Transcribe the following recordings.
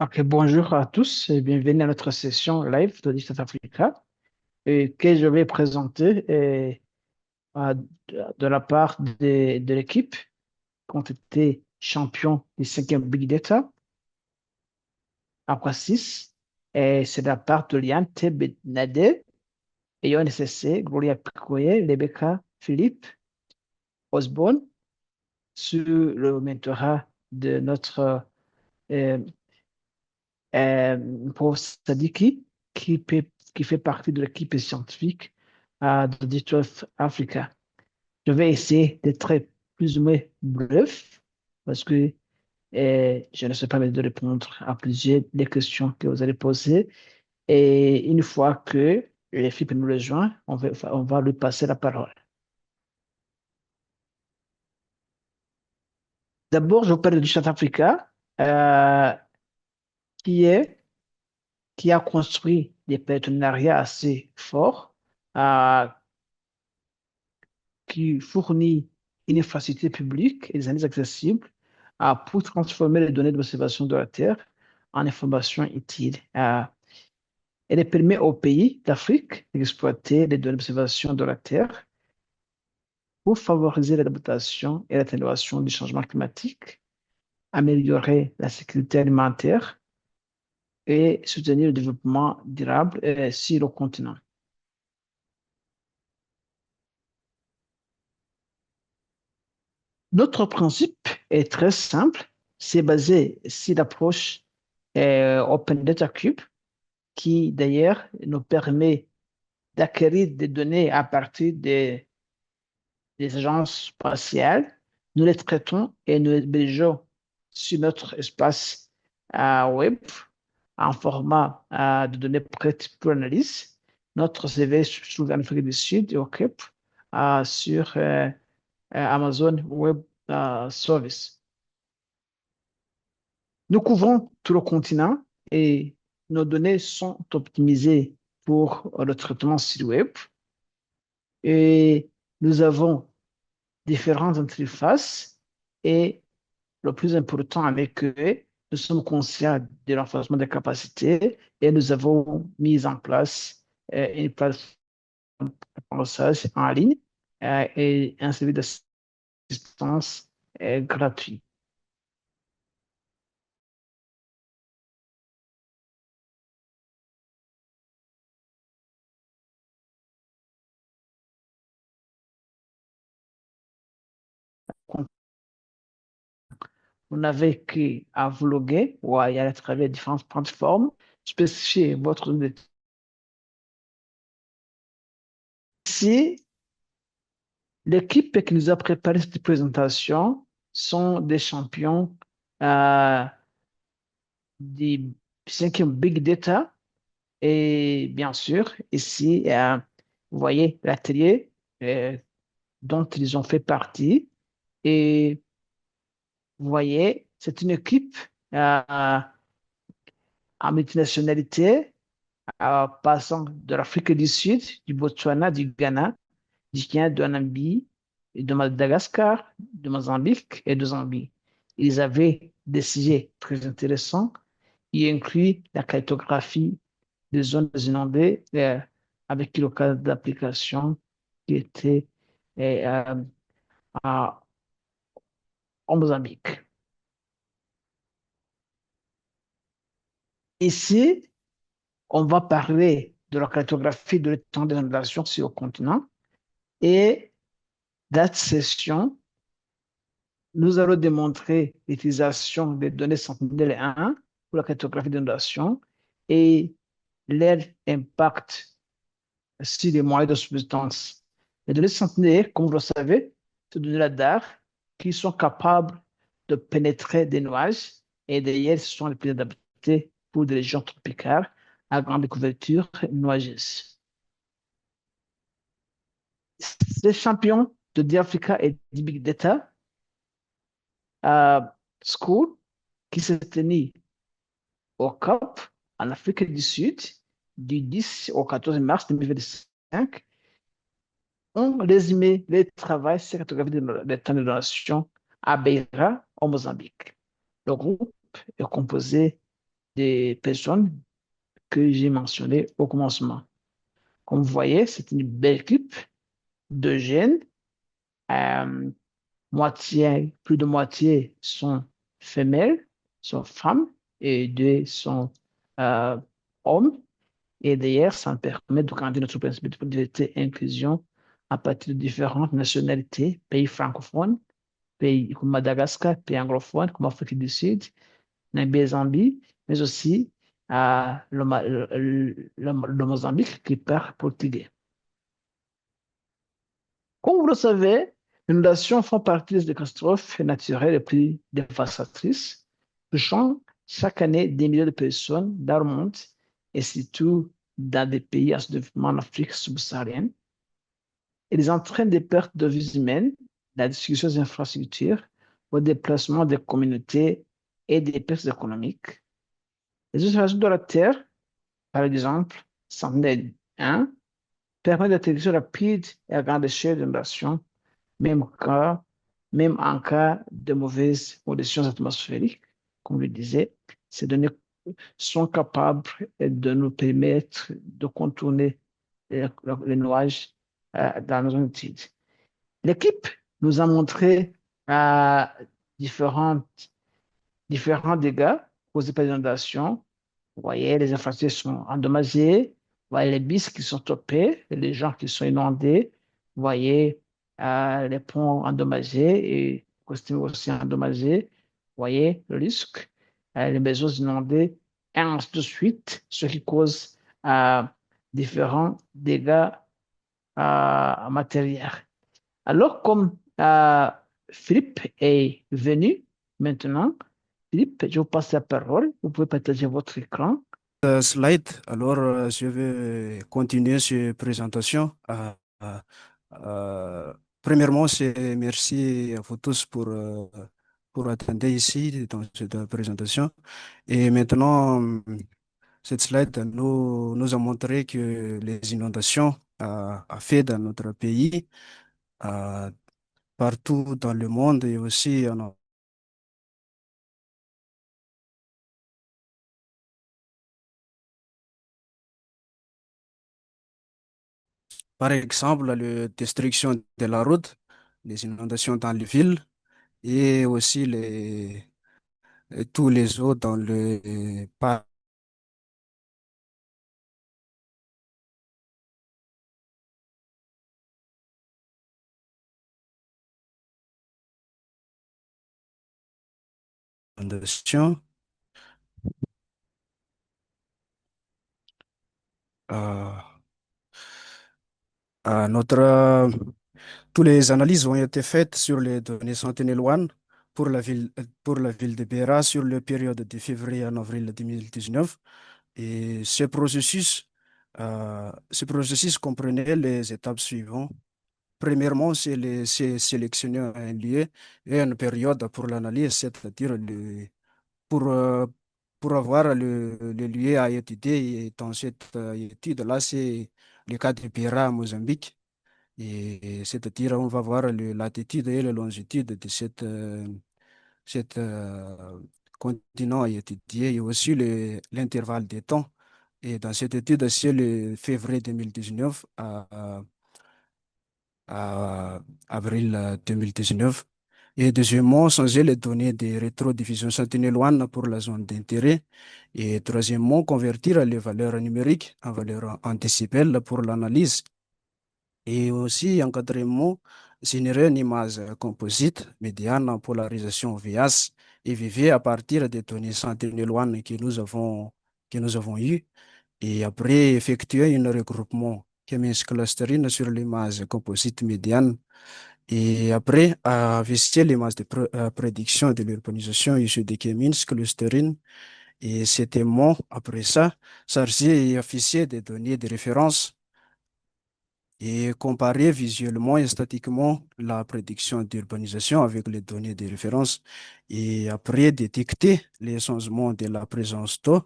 Ok, bonjour à tous et bienvenue à notre session live de Distance Africa et que je vais présenter de la part de l'équipe qui ont été champions du cinquième Big Data Aqua 6 et c'est de la part de Liane Tebednade et Yon SSC, Gloria Picoye, Rebecca Philippe Osborne sur le mentorat de notre euh, Paul Sadiki, qui fait partie de l'équipe scientifique de Digital Africa. Je vais essayer d'être plus ou moins bref parce que je ne sais pas de répondre à plusieurs des questions que vous allez poser. Et une fois que les filles nous rejoignent, on va lui passer la parole. D'abord, je vous parle de Digital Africa, euh, qui est, qui a construit des partenariats assez forts euh, qui fournit une infrastructure publique et des analyses accessibles pour transformer les données d'observation de la Terre en informations utiles. Elle permet aux pays d'Afrique d'exploiter les données d'observation de la Terre pour favoriser l'adaptation et l'atténuation du changement climatique, améliorer la sécurité alimentaire et soutenir le développement durable sur le continent. Notre principe est très simple. C'est basé sur l'approche Open Data Cube, qui d'ailleurs nous permet d'acquérir des données à partir des agences spatiales. Nous les traitons et nous les hébergeons sur notre espace web en format de données prêtes pour analyse. Notre CV se trouve en Afrique du Sud et occupe sur Amazon Web Service. Nous couvrons tout le continent et nos données sont optimisées pour le traitement sur web. Et nous avons différentes interfaces et le plus important avec eux, nous sommes conscients de renforcement des capacités et nous avons mis en place une plateforme d'apprentissage en ligne et un service d'assistance gratuit. Vous n'avez qu'à vloguer ou à y aller à travers différentes plateformes, spécifier votre ici. L'équipe qui nous a préparé cette présentation sont des champions euh, du cinquième Big Data. Et bien sûr, ici, vous voyez l'atelier euh, dont ils ont fait partie. Et vous voyez, c'est une équipe en multinationalité, passant de l'Afrique du Sud, du Botswana, du Ghana, du Kenya, de Namibie, de Madagascar, de Mozambique et de Zambie. Ils avaient des sujets très intéressants qui incluent la cartographie des zones inondées avec le cas d'application qui était euh, à- en Mozambique. Ici, on va parler de la cartographie de l'étendue des inondations sur le continent et dans cette session, nous allons démontrer l'utilisation des données Sentinel-1 pour la cartographie d'inondation et leur impact sur les moyens de subsistance. Les données Sentinel, comme vous le savez, sont des données radar qui sont capables de pénétrer des nuages et d'ailleurs, ce sont les plus adaptés pour des régions tropicales à grande couverture nuageuse. Ces champions de DAfrica et du Big Data School qui s'est tenu au Cap, en Afrique du Sud, du 10 au 14 mars 2025, ont résumé les travaux sur la cartographie des temps de donation à Beira, au Mozambique. Le groupe est composé des personnes que j'ai mentionnées au commencement. Comme vous voyez, c'est une belle équipe de jeunes. Euh, plus de moitié sont femelles, sont femmes, et deux sont euh, hommes. Et d'ailleurs, ça me permet de garder notre principe de diversité et inclusion à partir de différentes nationalités, pays francophones, pays comme Madagascar, pays anglophones comme Afrique du Sud, Namibie et Zambie, mais aussi le Mozambique qui parle portugais. Comme vous le savez, les inondations font partie des catastrophes naturelles les plus dévastatrices, touchant chaque année des milliers de personnes dans le monde et surtout dans des pays en sous-développement en Afrique subsaharienne. Ils entraînent des pertes de vies humaines, la destruction des infrastructures, le déplacement des communautés et des pertes économiques. Les observations de la Terre, par exemple, Sentinelle-1, permettent de détection rapide et à grande échelle d'inondations même, cas, même en cas de mauvaises conditions atmosphériques, comme je le disais, ces données sont capables de nous permettre de contourner les nuages dans nos études. L'équipe nous a montré euh, différentes, différents dégâts causés par l'inondation. Vous voyez, les infrastructures sont endommagées. Vous voyez les bus qui sont topés, les gens qui sont inondés. Vous voyez les ponts endommagés et costumes aussi endommagés. Vous voyez le risque, les maisons inondées, et ainsi de suite, ce qui cause différents dégâts matériels. Alors, comme Philippe est venu maintenant, Philippe, je vous passe la parole. Vous pouvez partager votre écran. Slide. Alors, je vais continuer cette présentation. Euh, Premièrement, c'est merci à vous tous pour attendre ici dans cette présentation. Et maintenant, cette slide nous a montré que les inondations a fait dans notre pays, euh, partout dans le monde et aussi en par exemple, la destruction de la route, les inondations dans les villes et aussi tous les eaux dans le parc d'inondation. Euh, notre, Toutes les analyses ont été faites sur les données Sentinel-1 pour la ville de Beira sur la période de février à avril 2019. Et ce processus comprenait les étapes suivantes. Premièrement, c'est sélectionner un lieu et une période pour l'analyse, c'est-à-dire pour, euh, pour avoir le lieu à étudier. Et dans cette étude-là, c'est le cas de Beira, à Mozambique. Et c'est-à-dire, on va voir la latitude et la longitude de cette continent à étudier et aussi l'intervalle de temps. Et dans cette étude, c'est le février 2019 à avril 2019. Et deuxièmement, changer les données de rétrodiffusion Sentinel-1 pour la zone d'intérêt. Et troisièmement, convertir les valeurs numériques en valeurs en décibels pour l'analyse. Et aussi, en quatrièmement, générer une image composite médiane en polarisation VH et VV à partir des données Sentinel-1 que nous avons eues. Et après, effectuer un regroupement K-means clustering sur l'image composite médiane. Et après, visiter l'image de prédiction de l'urbanisation issue de K-means clustering. Et c'était mon, après ça, charger et afficher des données de référence et comparer visuellement et statiquement la prédiction d'urbanisation avec les données de référence et après détecter les changements de la présence d'eau,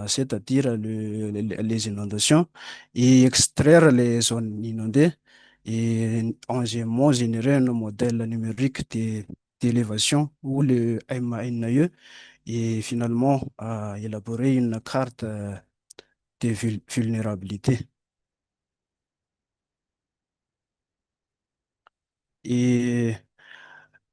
c'est-à-dire les inondations, et extraire les zones inondées et ensuite générer un modèle numérique d'élévation ou le MANE et finalement à élaborer une carte de vulnérabilité. Et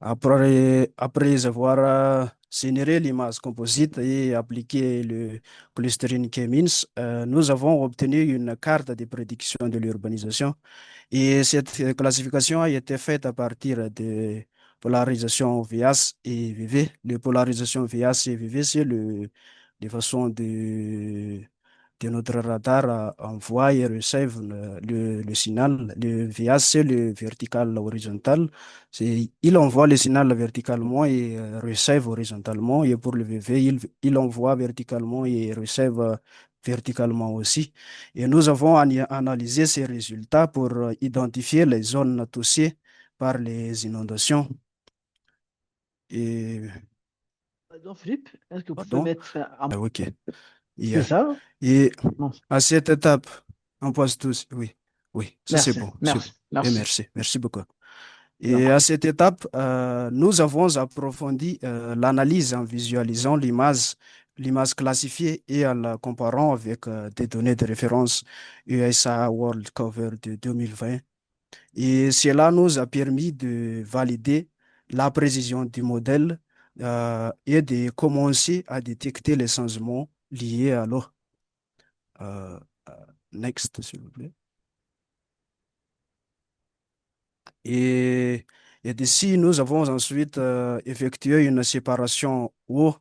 après avoir généré l'image composite et appliqué le clustering K-means, nous avons obtenu une carte de prédiction de l'urbanisation. Et cette classification a été faite à partir de polarisation VAS et VV. Les polarisations VAS et VV, c'est les façons de notre radar envoie et receive le signal. Le VAS, c'est le vertical horizontal. Il envoie le signal verticalement et receive horizontalement. Et pour le VV, il envoie verticalement et receive verticalement aussi. Et nous avons analysé ces résultats pour identifier les zones touchées par les inondations. Et, Donc, Philippe, est-ce que vous pouvez pardon, mettre en... ok. C'est Yeah. ça? Et Non. à cette étape, on passe tous. Oui, oui, ça c'est Merci, bon, c'est bon. merci, Et merci. merci, merci beaucoup. Et Donc, à cette étape, nous avons approfondi l'analyse en visualisant l'image classifiée et en la comparant avec des données de référence USA World Cover de 2020. Et cela nous a permis de valider la précision du modèle et de commencer à détecter les changements liés à l'eau. Euh, euh, Next, s'il vous plaît. Et, et d'ici, nous avons ensuite effectué une séparation eau,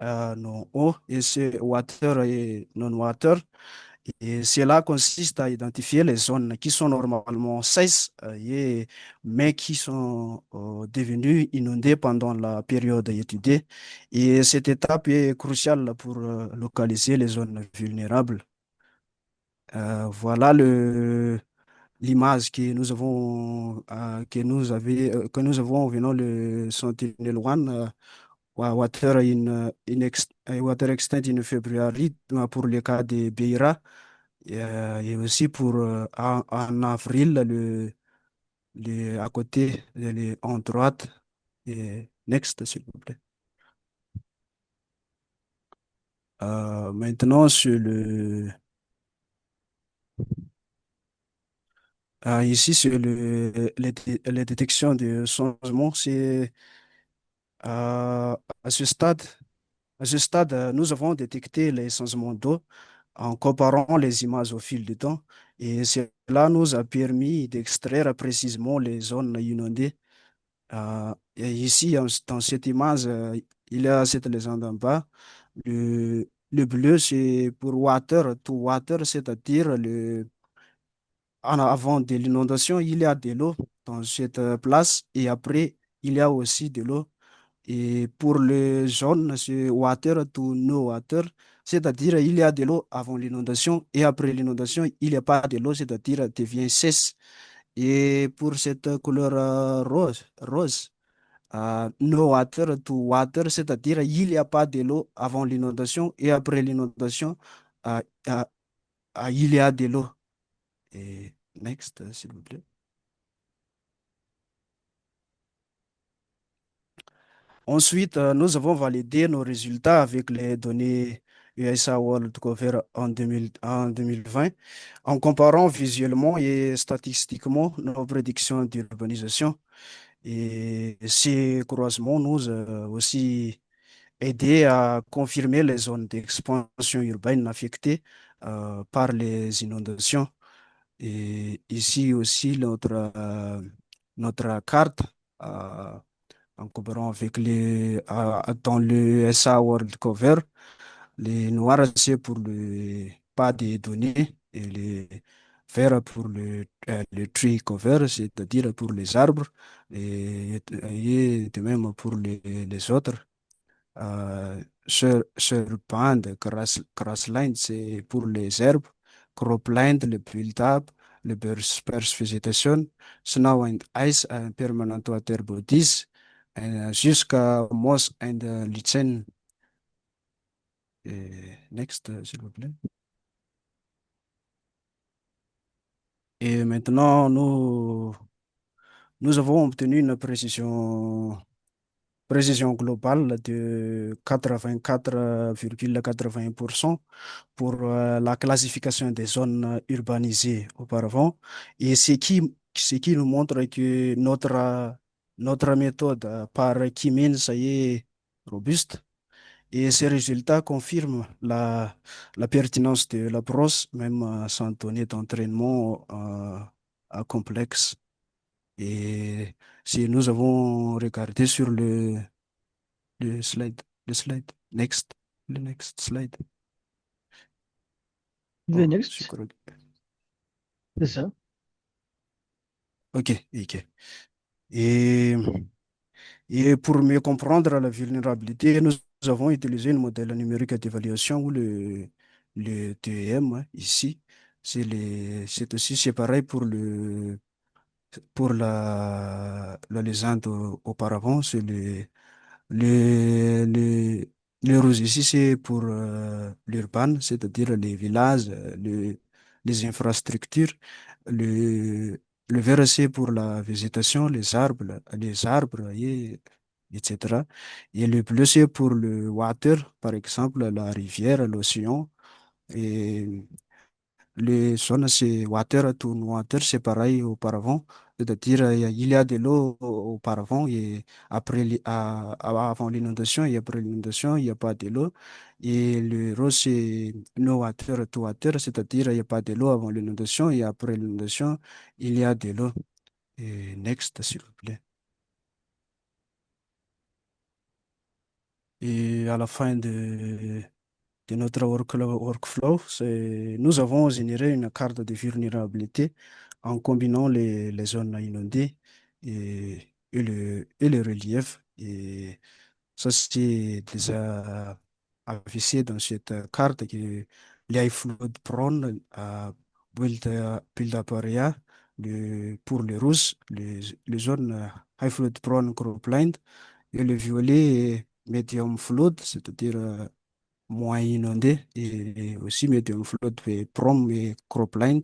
non eau, et c'est water et non-water. Et cela consiste à identifier les zones qui sont normalement sèches, mais qui sont devenues inondées pendant la période étudiée. Et cette étape est cruciale pour localiser les zones vulnérables. Voilà l'image que nous avons, que nous avons venant le Sentinel-1, water extent in February pour le cas de Beira. Et aussi pour en avril, à côté, en droite. Et next, s'il vous plaît. Maintenant, ici, sur les détections de changement, c'est euh, à ce stade, nous avons détecté les changements d'eau en comparant les images au fil du temps. Et cela nous a permis d'extraire précisément les zones inondées. Et ici, dans cette image, il y a cette légende en bas. Le bleu, c'est pour water to water, c'est-à-dire avant de l'inondation, il y a de l'eau dans cette place et après, il y a aussi de l'eau. Et pour le jaune, c'est water to no water, c'est-à-dire il y a de l'eau avant l'inondation et après l'inondation, il n'y a pas de l'eau, c'est-à-dire elle devient sèche. Et pour cette couleur rose, no water to water, c'est-à-dire il n'y a pas de l'eau avant l'inondation et après l'inondation, euh, euh, il y a de l'eau. Et next, s'il vous plaît. Ensuite, nous avons validé nos résultats avec les données USA World Cover en 2020 en comparant visuellement et statistiquement nos prédictions d'urbanisation. Et ces croisements nous aussi aider à confirmer les zones d'expansion urbaine affectées par les inondations. Et ici aussi, notre carte, euh, en comparant avec dans le SA World Cover, les noirs, c'est pour le pas de données et les verts pour le tree cover, c'est-à-dire pour les arbres, et de même pour les autres. Sherpand, grassland, c'est pour les herbes. Cropland, le build-up, le burst vegetation. Snow and ice, permanent water bodies. Jusqu'à moss and lichen. Next, s'il vous plaît. Et maintenant, nous avons obtenu une précision précision globale de 84,80% pour la classification des zones urbanisées auparavant. Et ce qui nous montre que notre méthode par Kimin, ça y est, robuste. Et ces résultats confirment la pertinence de la brosse, même sans données d'entraînement complexe. Et si nous avons regardé sur le slide, le slide, le next slide. The Oh, je next, crois. c'est ça. Ok, ok. Et, et pour mieux comprendre la vulnérabilité, nous avons utilisé un modèle numérique d'évaluation ou le TEM ici. C'est aussi c'est pareil pour la légende auparavant, c'est le, le rouge ici, c'est pour l'urbain, c'est-à-dire les villages, les infrastructures. Le, le vert, c'est pour la végétation, les arbres, etc. Et le bleu, c'est pour le water, par exemple, la rivière, l'océan. Et les zones, c'est water, tout water, c'est pareil auparavant. C'est-à-dire, il y a de l'eau auparavant et avant l'inondation et après l'inondation, il n'y a pas de l'eau. Et le rose, c'est no water, to water, c'est-à-dire, il n'y a pas de l'eau avant l'inondation et après l'inondation, il y a de l'eau. Et next, s'il vous plaît. Et à la fin de notre workflow, nous avons généré une carte de vulnérabilité en combinant les zones inondées et le relief. Et ça, c'est déjà affiché dans cette carte que les high flood prone à build up area pour les rouges, les zones high flood prone cropland et le violet est medium flood, c'est-à-dire moins inondé et aussi medium flood et prom et cropland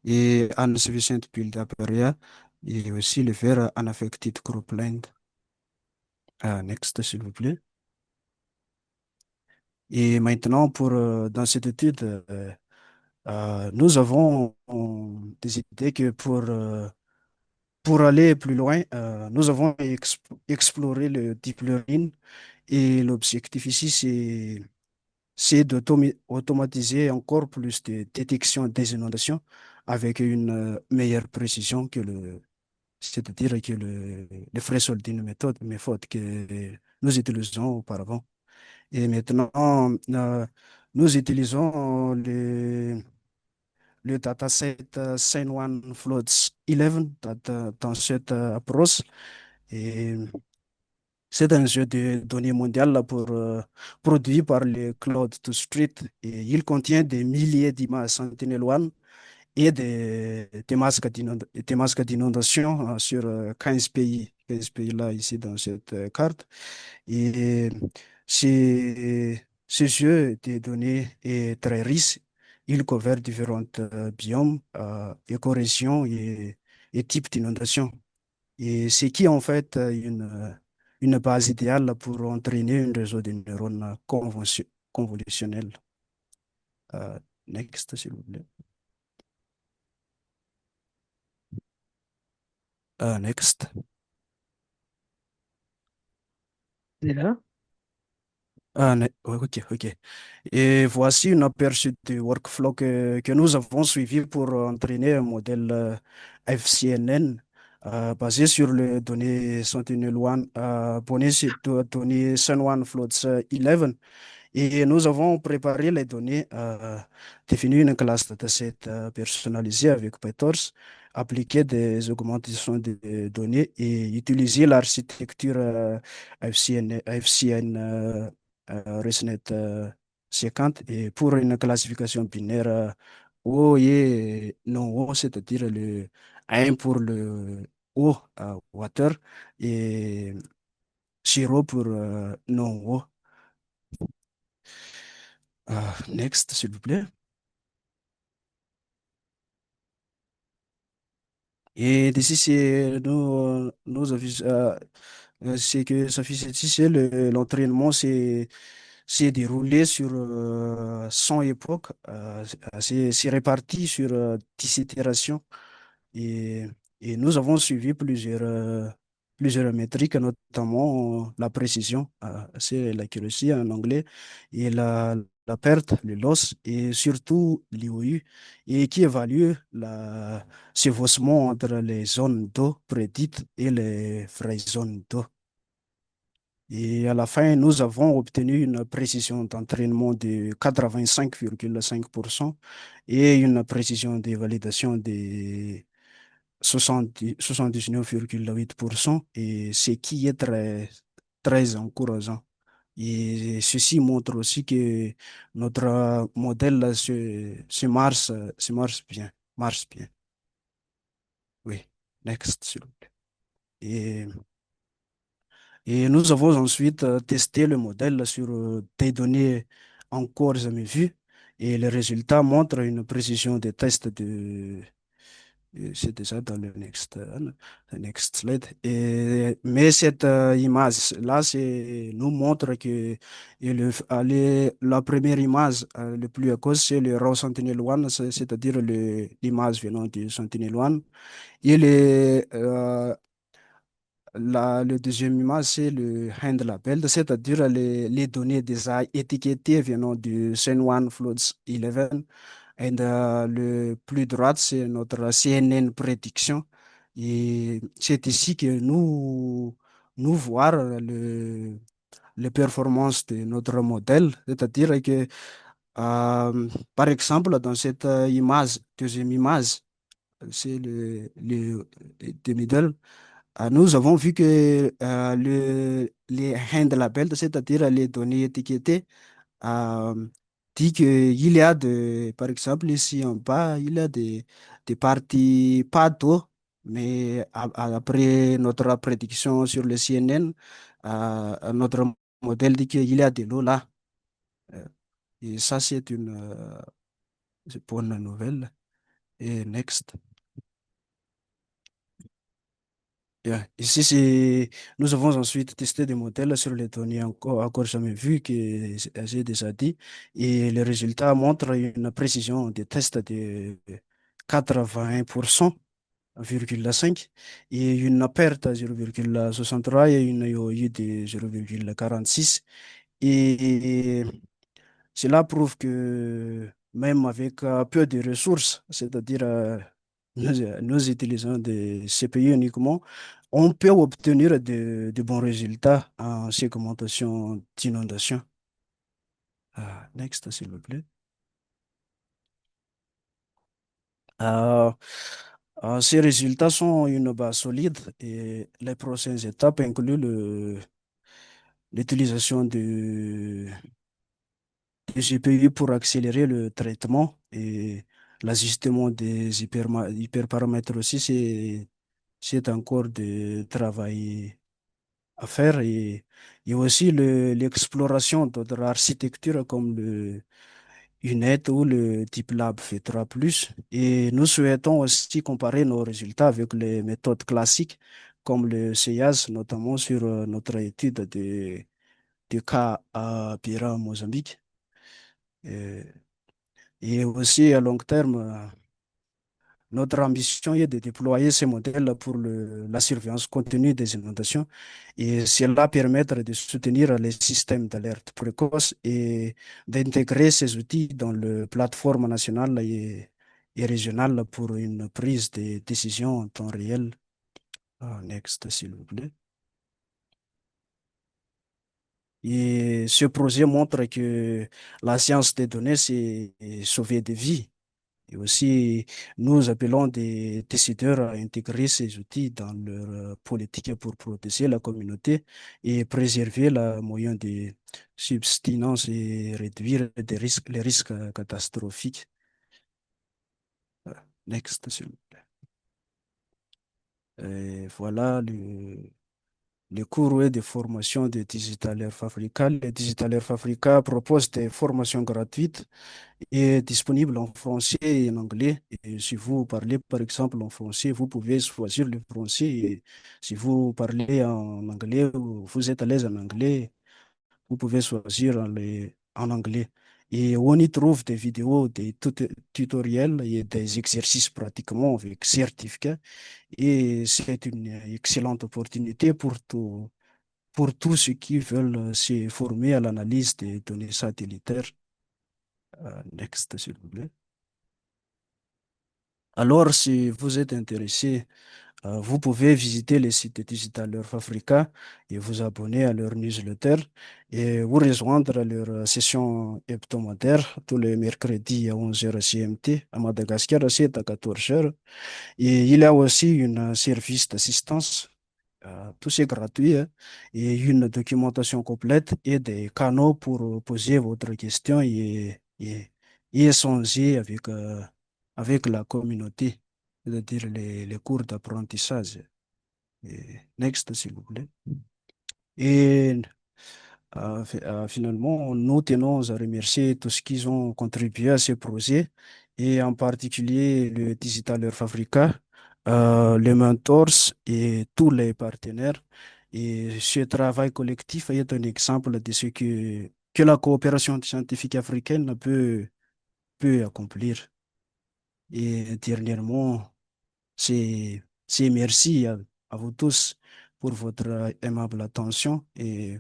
et insufficient build-up area et aussi le vert unaffected cropland. Next, s'il vous plaît. Et maintenant, dans cette étude, nous avons décidé que pour aller plus loin, nous avons exploré le deep learning et l'objectif ici, c'est d'automatiser encore plus de détection des inondations avec une meilleure précision c'est-à-dire que le threshold d'une méthode que nous utilisons auparavant. Et maintenant, nous utilisons le dataset San Floods 11 dans cette approche. Et c'est un jeu de données mondial là, produit par le Cloud2Street et il contient des milliers d'images Sentinel-1 et des masques d'inondation sur 15 pays. 15 pays là, ici, dans cette carte. Et ce jeu de données est très riche. Il couvre différents biomes, écorégions et types d'inondations. Et c'est qui en fait une base idéale pour entraîner un réseau de neurones convolutionnels. Next, s'il vous plaît. Next. C'est là. Ouais, ok, ok. Et voici un aperçu du workflow que nous avons suivi pour entraîner un modèle FCNN basé sur les données Sentinel-1, données Sun1 Floods 11. Et nous avons préparé les données, défini une classe dataset personnalisée avec PyTorch, appliqué des augmentations de données et utilisé l'architecture FCN ResNet 50 et pour une classification binaire haut et non haut, c'est-à-dire le 1 pour le haut water et 0 pour non haut. Next, s'il vous plaît. Et d'ici, c'est C'est que Safi Seti, c'est l'entraînement s'est déroulé sur 100 époques. C'est réparti sur 10 itérations. Et, et nous avons suivi plusieurs métriques, notamment la précision, c'est l'accuracy en anglais, et la perte, le loss, et surtout l'IOU, et qui évalue la chevauchement entre les zones d'eau prédites et les vraies zones d'eau. Et à la fin, nous avons obtenu une précision d'entraînement de 85,5% et une précision de validation de 79,8%, et ce qui est très encourageant. Et ceci montre aussi que notre modèle se marche bien, marche bien. Oui, next, s'il vous plaît. Et Et nous avons ensuite testé le modèle sur des données encore jamais vues. Et les résultats montrent une précision des tests c'est déjà dans le next slide. Mais cette image-là, nous montre que la première image, le plus à cause, c'est le raw Sentinel-1, c'est-à-dire l'image venant du Sentinel-1. Et le deuxième image, c'est le hand label, c'est-à-dire les données déjà étiquetées venant du Sen1 Floods 11. Et le plus droit, c'est notre CNN prédiction. Et c'est ici que nous voir les performances de notre modèle, c'est-à-dire que, par exemple, dans cette deuxième image, c'est le middle, nous avons vu que les hand labels, c'est-à-dire les données étiquetées, euh, dit qu'il y a par exemple, ici en bas, il y a des parties pas d'eau, mais après notre prédiction sur le CNN, notre modèle dit qu'il y a de l'eau là. Euh, Et ça, c'est une bonne nouvelle. Et next. Yeah. Ici, nous avons ensuite testé des modèles sur les données encore jamais vues, que j'ai déjà dit, et les résultats montrent une précision des tests de 80,5 et une perte à 0,63 et une IOI de 0,46. Et cela prouve que même avec peu de ressources, c'est-à-dire nous utilisons des CPU uniquement, on peut obtenir de bons résultats en segmentation d'inondation. Next, s'il vous plaît. Euh, Ces résultats sont une base solide et les prochaines étapes incluent l'utilisation des GPU pour accélérer le traitement et l'ajustement des hyperparamètres aussi. C'est encore de travail à faire, et aussi l'exploration d'autres architectures comme le UNET ou le TeamLab V3+. Et nous souhaitons aussi comparer nos résultats avec les méthodes classiques comme le CIAS, notamment sur notre étude de cas à Pira, Mozambique. Et, et aussi à long terme, notre ambition est de déployer ces modèles pour la surveillance continue des inondations, et cela permettre de soutenir les systèmes d'alerte précoce et d'intégrer ces outils dans les plateformes nationales et régionales pour une prise de décision en temps réel. Next, s'il vous plaît. Et ce projet montre que la science des données, c'est sauver des vies. Et aussi, nous appelons des décideurs à intégrer ces outils dans leur politique pour protéger la communauté et préserver la moyen de subsistance et réduire les risques catastrophiques. Next, s'il vous plaît. Voilà les cours et des formations de Digital Earth Africa. Le Digital Earth Africa propose des formations gratuites et disponibles en français et en anglais. Et si vous parlez, par exemple, en français, vous pouvez choisir le français. Et si vous parlez en anglais ou vous êtes à l'aise en anglais, vous pouvez choisir en anglais. Et on y trouve des vidéos, des tutoriels et des exercices pratiquement avec certificat. Et c'est une excellente opportunité pour tous ceux qui veulent se former à l'analyse des données satellitaires. Next, s'il vous plaît. Alors, si vous êtes intéressé, vous pouvez visiter le site de Digital Earth Africa et vous abonner à leur newsletter et vous rejoindre leur session hebdomadaire tous les mercredis à 11 h CMT. À Madagascar, c'est à 14 h. Et il y a aussi un service d'assistance. Tout c'est gratuit, hein, et une documentation complète et des canaux pour poser votre question et échanger avec la communauté, c'est-à-dire les cours d'apprentissage. Next, s'il vous plaît. Et finalement, nous tenons à remercier tous ceux qui ont contribué à ce projet, et en particulier le Digital Earth Africa, les mentors et tous les partenaires. Et ce travail collectif est un exemple de ce que la coopération scientifique africaine peut accomplir. Et dernièrement, c'est merci à vous tous pour votre aimable attention. Et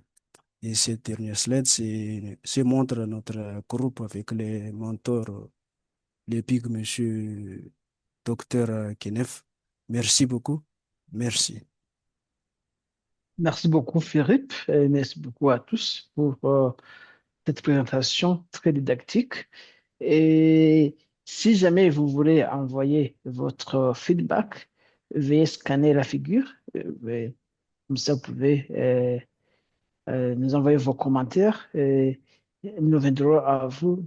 cette dernière slide, montre notre groupe avec les mentors, les big monsieur docteur Kenef. Merci beaucoup. Merci. Merci beaucoup, Philippe, et merci beaucoup à tous pour cette présentation très didactique. Et si jamais vous voulez envoyer votre feedback, veuillez scanner la figure. Comme ça, vous pouvez nous envoyer vos commentaires et nous viendrons à vous